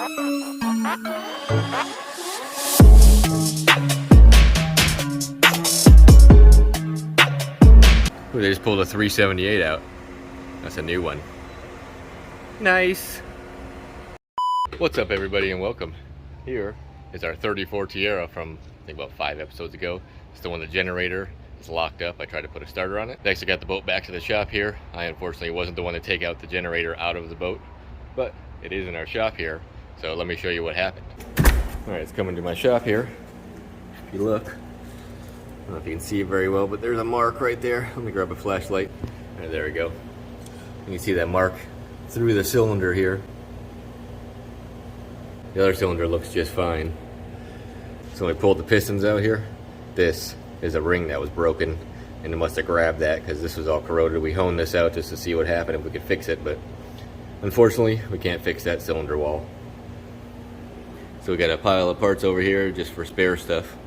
Ooh, they just pulled a 378 out. That's a new one. Nice. What's up, everybody, and welcome. Here is our 34 Tiara from, I think, about 5 episodes ago. It's the one the generator is locked up. I tried to put a starter on it. Next, I got the boat back to the shop here. I unfortunately wasn't the one to take out the generator out of the boat, but it is in our shop here. So let me show you what happened. All right, it's coming to my shop here. If you look, I don't know if you can see it very well, but there's a mark right there. Let me grab a flashlight. All right, there we go. You can see that mark through the cylinder here. The other cylinder looks just fine. So when I pulled the pistons out here, this is a ring that was broken, and it must have grabbed that because this was all corroded. We honed this out just to see what happened, if we could fix it, but unfortunately we can't fix that cylinder wall. So we got a pile of parts over here just for spare stuff,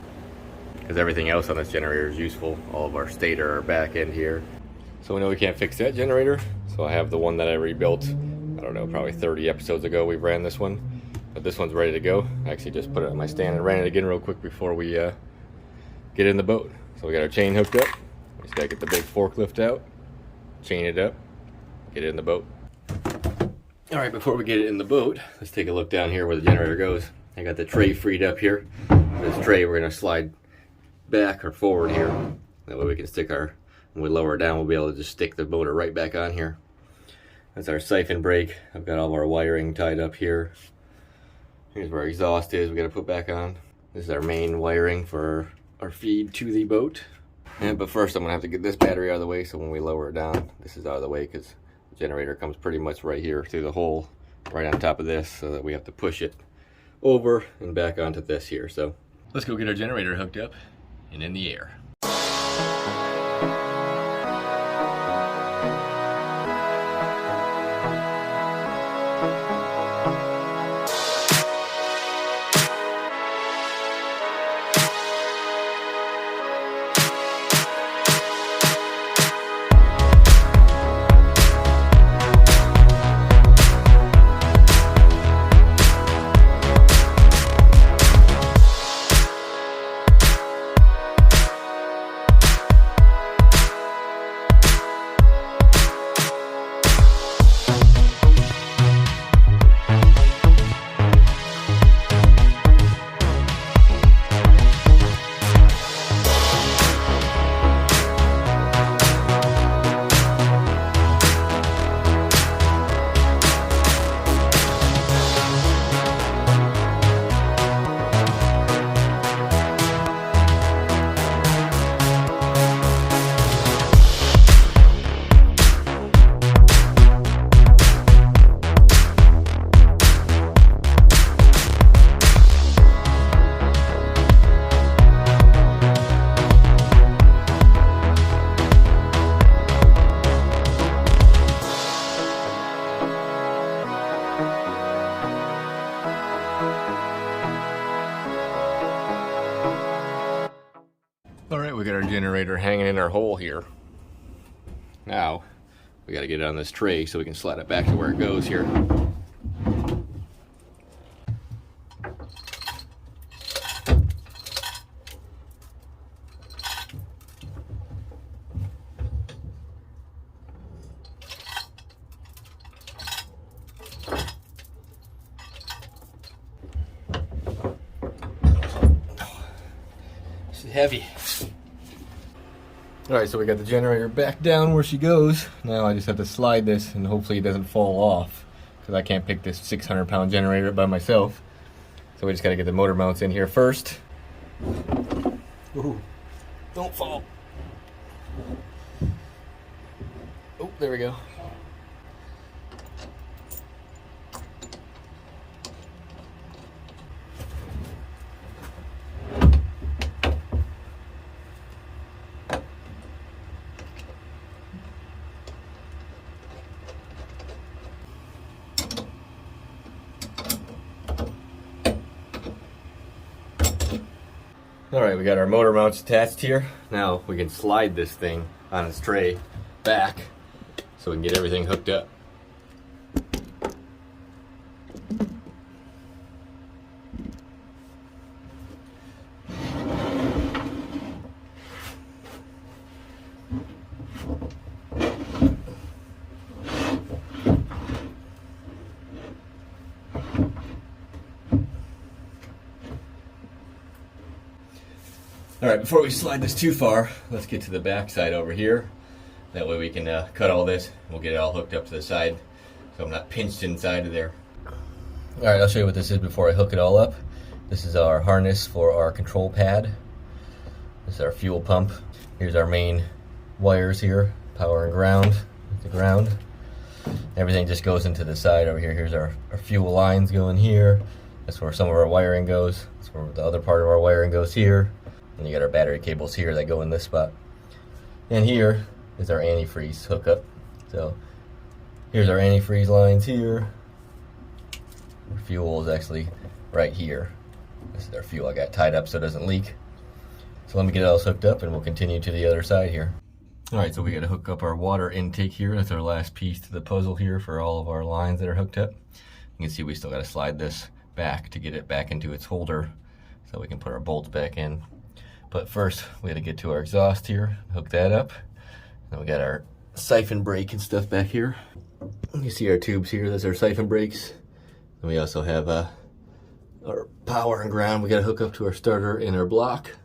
because everything else on this generator is useful. All of our stator, our back end here. So we know we can't fix that generator, so I have the one that I rebuilt, I don't know, probably 30 episodes ago we ran this one. But this one's ready to go. I actually just put it on my stand and ran it again real quick before we get in the boat. So we got our chain hooked up. We just gotta get the big forklift out, chain it up, get it in the boat. All right, before we get it in the boat, let's take a look down here where the generator goes. I got the tray freed up here. This tray we're gonna slide back or forward here. That way we can stick our, when we lower it down, we'll be able to just stick the motor right back on here. That's our siphon brake. I've got all of our wiring tied up here. Here's where our exhaust is, we gotta put back on. This is our main wiring for our feed to the boat. But first I'm gonna have to get this battery out of the way, so when we lower it down, this is out of the way, because the generator comes pretty much right here through the hole, right on top of this, so that we have to push it over and back onto this here. So let's go get our generator hooked up and in the air. Alright, we got our generator hanging in our hole here. Now, we got to get it on this tray so we can slide it back to where it goes here. This is heavy. Alright, so we got the generator back down where she goes. Now I just have to slide this and hopefully it doesn't fall off, because I can't pick this 600-pound generator up by myself. So we just got to get the motor mounts in here first. Ooh, don't fall. Oh, there we go. Alright, we got our motor mounts attached here. Now we can slide this thing on its tray back so we can get everything hooked up. Alright, before we slide this too far, let's get to the back side over here. That way we can cut all this. We'll get it all hooked up to the side so I'm not pinched inside of there. Alright, I'll show you what this is before I hook it all up. This is our harness for our control pad. This is our fuel pump. Here's our main wires here, power and ground, the ground. Everything just goes into the side over here. Here's our fuel lines going here. That's where some of our wiring goes. That's where the other part of our wiring goes here. And you got our battery cables here that go in this spot. And here is our antifreeze hookup. So here's our antifreeze lines here. Our fuel is actually right here. This is our fuel. I got it tied up so it doesn't leak. So let me get it all hooked up and we'll continue to the other side here. Alright, so we got to hook up our water intake here. That's our last piece to the puzzle here for all of our lines that are hooked up. You can see we still got to slide this back to get it back into its holder so we can put our bolts back in. But first, we got to get to our exhaust here, hook that up. Then we got our siphon brake and stuff back here. You see our tubes here, that's our siphon brakes. And we also have our power and ground. We got to hook up to our starter and our block.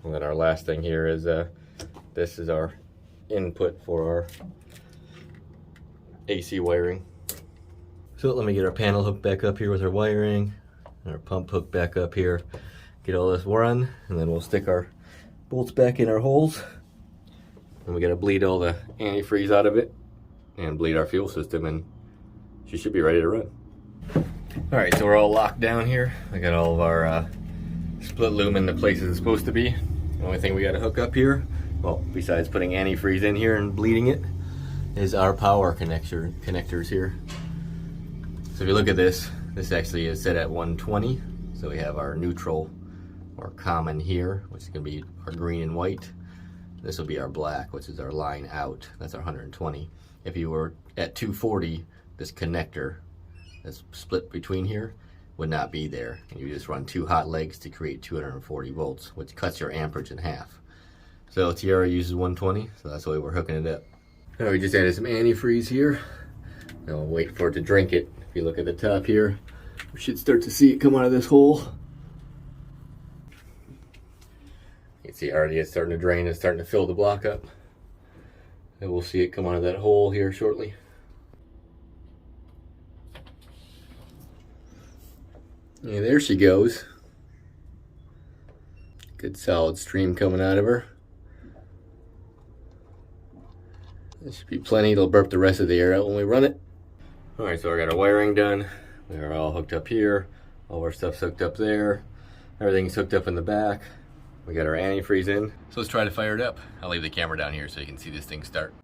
And then our last thing here is this is our input for our AC wiring. So let me get our panel hooked back up here with our wiring, and our pump hooked back up here. Get all this run, and then we'll stick our bolts back in our holes. And we gotta bleed all the antifreeze out of it and bleed our fuel system, and she should be ready to run. Alright, so we're all locked down here. I got all of our split loom in the places it's supposed to be. The only thing we gotta hook up here, well, besides putting antifreeze in here and bleeding it, is our power connectors here. So if you look at this, this actually is set at 120. So we have our neutral or common here, which is gonna be our green and white. This will be our black, which is our line out. That's our 120. If you were at 240, this connector that's split between here would not be there. And you just run two hot legs to create 240 volts, which cuts your amperage in half. So Tiara uses 120, so that's the way we're hooking it up. Now we just added some antifreeze here. Now we'll wait for it to drink it. If you look at the top here, we should start to see it come out of this hole. You can see already it's starting to drain, it's starting to fill the block up. And we'll see it come out of that hole here shortly. Yeah, there she goes. Good solid stream coming out of her. That should be plenty. It'll burp the rest of the air out when we run it. Alright, so I got our wiring done. We're all hooked up here. All our stuff's hooked up there. Everything's hooked up in the back. We got our antifreeze in. So let's try to fire it up. I'll leave the camera down here so you can see this thing start.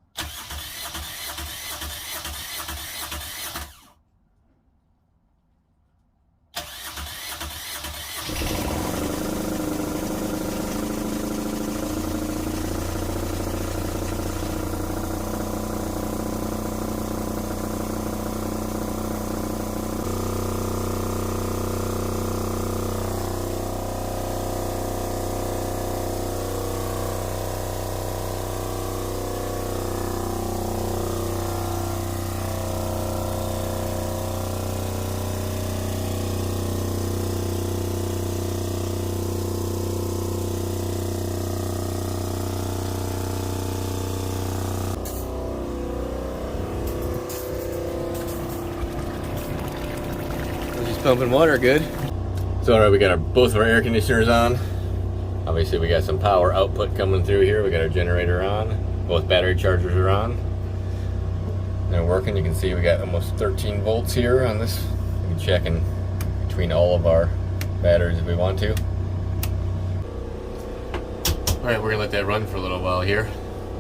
Pumping water good. So alright, we got both of our air conditioners on. Obviously we got some power output coming through here. We got our generator on. Both battery chargers are on. They're working. You can see we got almost 13 volts here on this. We can check in between all of our batteries if we want to. Alright, we're gonna let that run for a little while here.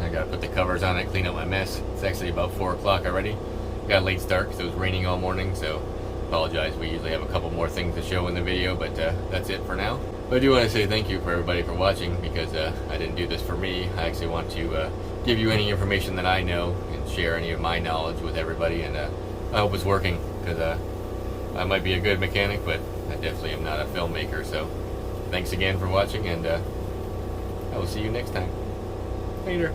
I gotta put the covers on it, clean up my mess. It's actually about 4 o'clock already. Got a late start because it was raining all morning, so apologize. We usually have a couple more things to show in the video, but that's it for now. But I do want to say thank you for everybody for watching, because I didn't do this for me. I actually want to give you any information that I know and share any of my knowledge with everybody, and I hope it's working, because I might be a good mechanic, but I definitely am not a filmmaker. So thanks again for watching, and I will see you next time. Later.